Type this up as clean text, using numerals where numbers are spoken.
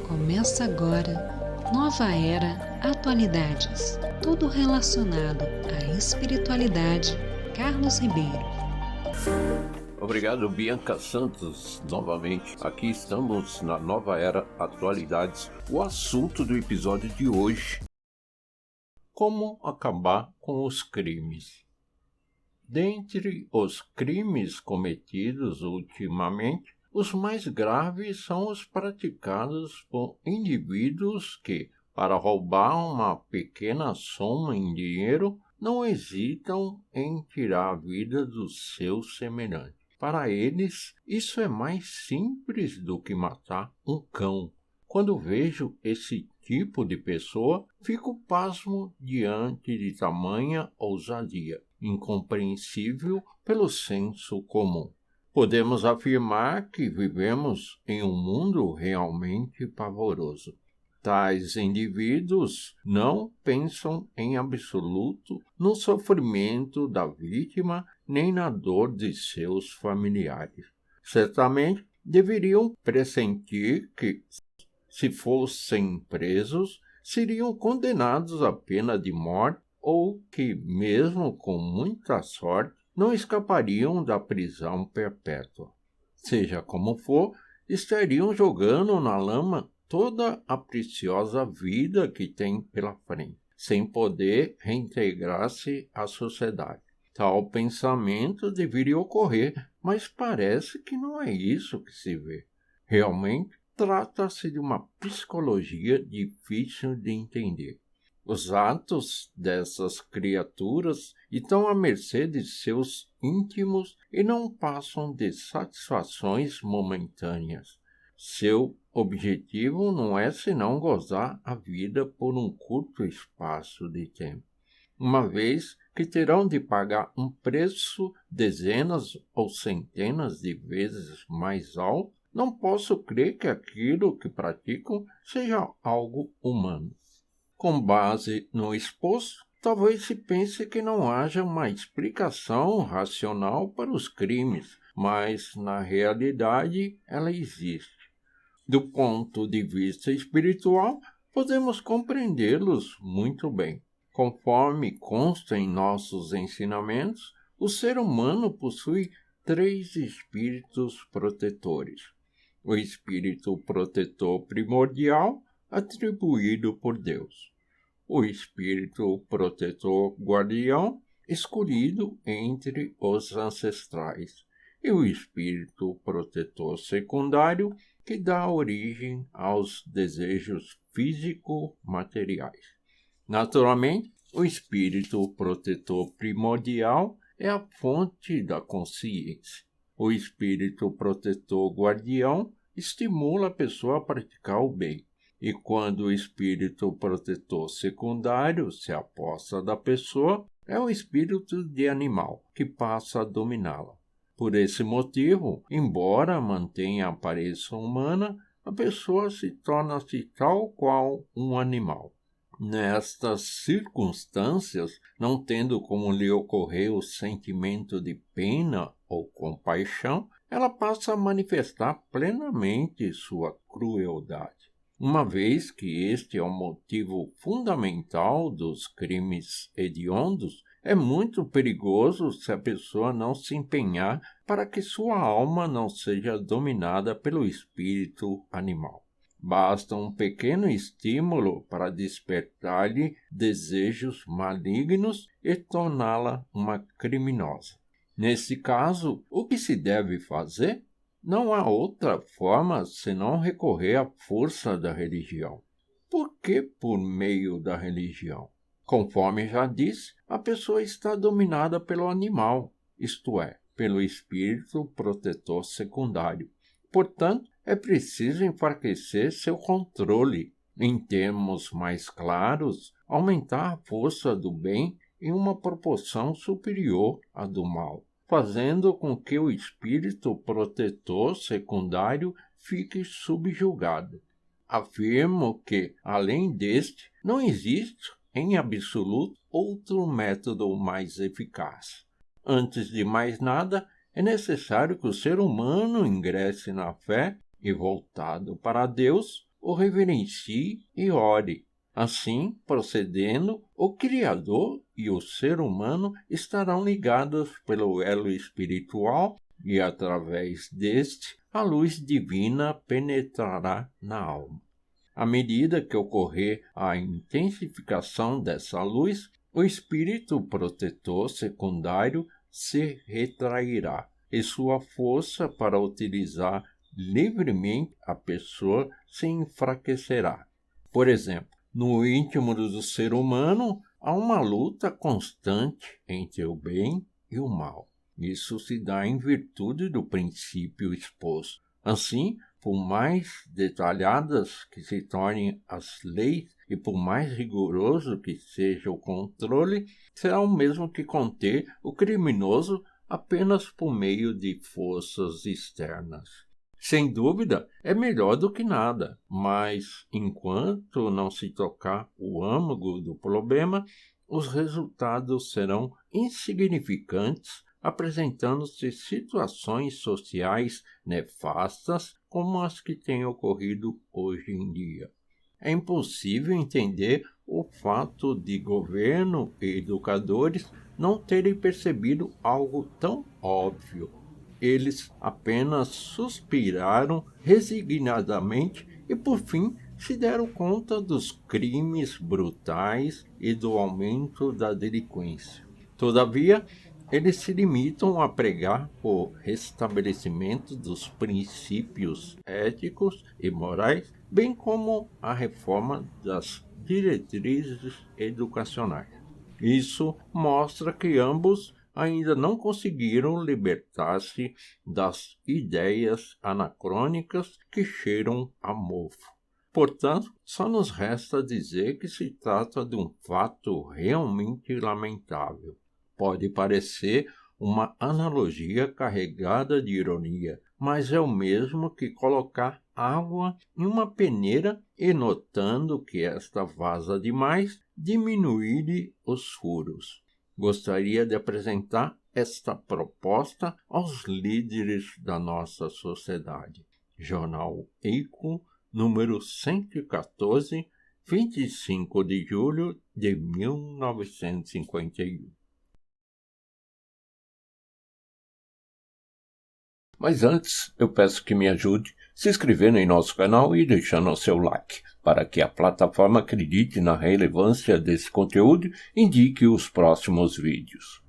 Começa agora, Nova Era Atualidades, tudo relacionado à espiritualidade. Carlos Ribeiro. Obrigado, Bianca Santos, novamente. Aqui estamos na Nova Era Atualidades. O assunto do episódio de hoje: como acabar com os crimes. Dentre os crimes cometidos ultimamente, os mais graves são os praticados por indivíduos que, para roubar uma pequena soma em dinheiro, não hesitam em tirar a vida do seu semelhante. Para eles, isso é mais simples do que matar um cão. Quando vejo esse tipo de pessoa, fico pasmo diante de tamanha ousadia, incompreensível pelo senso comum. Podemos afirmar que vivemos em um mundo realmente pavoroso. Tais indivíduos não pensam em absoluto no sofrimento da vítima nem na dor de seus familiares. Certamente deveriam pressentir que, se fossem presos, seriam condenados à pena de morte ou que, mesmo com muita sorte, não escapariam da prisão perpétua. Seja como for, estariam jogando na lama toda a preciosa vida que tem pela frente, sem poder reintegrar-se à sociedade. Tal pensamento deveria ocorrer, mas parece que não é isso que se vê. Realmente, trata-se de uma psicologia difícil de entender. Os atos dessas criaturas estão à mercê de seus íntimos e não passam de satisfações momentâneas. Seu objetivo não é senão gozar a vida por um curto espaço de tempo, uma vez que terão de pagar um preço dezenas ou centenas de vezes mais alto. Não posso crer que aquilo que praticam seja algo humano. Com base no exposto, talvez se pense que não haja uma explicação racional para os crimes, mas, na realidade, ela existe. Do ponto de vista espiritual, podemos compreendê-los muito bem. Conforme consta em nossos ensinamentos, o ser humano possui 3 espíritos protetores. O espírito protetor primordial, atribuído por Deus. O espírito protetor guardião, escolhido entre os ancestrais. E o espírito protetor secundário, que dá origem aos desejos físico-materiais. Naturalmente, o espírito protetor primordial é a fonte da consciência. O espírito protetor guardião estimula a pessoa a praticar o bem. E quando o espírito protetor secundário se aposta da pessoa, é o espírito de animal que passa a dominá-la. Por esse motivo, embora mantenha a aparência humana, a pessoa se torna-se tal qual um animal. Nestas circunstâncias, não tendo como lhe ocorrer o sentimento de pena ou compaixão, ela passa a manifestar plenamente sua crueldade. Uma vez que este é o motivo fundamental dos crimes hediondos, é muito perigoso se a pessoa não se empenhar para que sua alma não seja dominada pelo espírito animal. Basta um pequeno estímulo para despertar-lhe desejos malignos e torná-la uma criminosa. Nesse caso, o que se deve fazer? Não há outra forma senão recorrer à força da religião. Por que por meio da religião? Conforme já disse, a pessoa está dominada pelo animal, isto é, pelo espírito protetor secundário. Portanto, é preciso enfraquecer seu controle. Em termos mais claros, aumentar a força do bem em uma proporção superior à do mal, fazendo com que o espírito protetor secundário fique subjugado. Afirmo que, além deste, não existe em absoluto, outro método mais eficaz. Antes de mais nada, é necessário que o ser humano ingresse na fé e, voltado para Deus, o reverencie e ore. Assim, procedendo, o Criador e o ser humano estarão ligados pelo elo espiritual e, através deste, a luz divina penetrará na alma. À medida que ocorrer a intensificação dessa luz, o espírito protetor secundário se retrairá e sua força para utilizar livremente a pessoa se enfraquecerá. Por exemplo, no íntimo do ser humano há uma luta constante entre o bem e o mal. Isso se dá em virtude do princípio exposto. Assim, por mais detalhadas que se tornem as leis e por mais rigoroso que seja o controle, será o mesmo que conter o criminoso apenas por meio de forças externas. Sem dúvida, é melhor do que nada, mas enquanto não se tocar o âmago do problema, os resultados serão insignificantes, apresentando-se situações sociais nefastas como as que têm ocorrido hoje em dia. É impossível entender o fato de governo e educadores não terem percebido algo tão óbvio. Eles apenas suspiraram resignadamente e, por fim, se deram conta dos crimes brutais e do aumento da delinquência. Todavia, eles se limitam a pregar o restabelecimento dos princípios éticos e morais, bem como a reforma das diretrizes educacionais. Isso mostra que ambos ainda não conseguiram libertar-se das ideias anacrônicas que cheiram a mofo. Portanto, só nos resta dizer que se trata de um fato realmente lamentável. Pode parecer uma analogia carregada de ironia, mas é o mesmo que colocar água em uma peneira e, notando que esta vaza demais, diminuir os furos. Gostaria de apresentar esta proposta aos líderes da nossa sociedade. Jornal EICO, número 114, 25 de julho de 1951. Mas antes, eu peço que me ajude se inscrevendo em nosso canal e deixando o seu like, para que a plataforma acredite na relevância desse conteúdo e indique os próximos vídeos.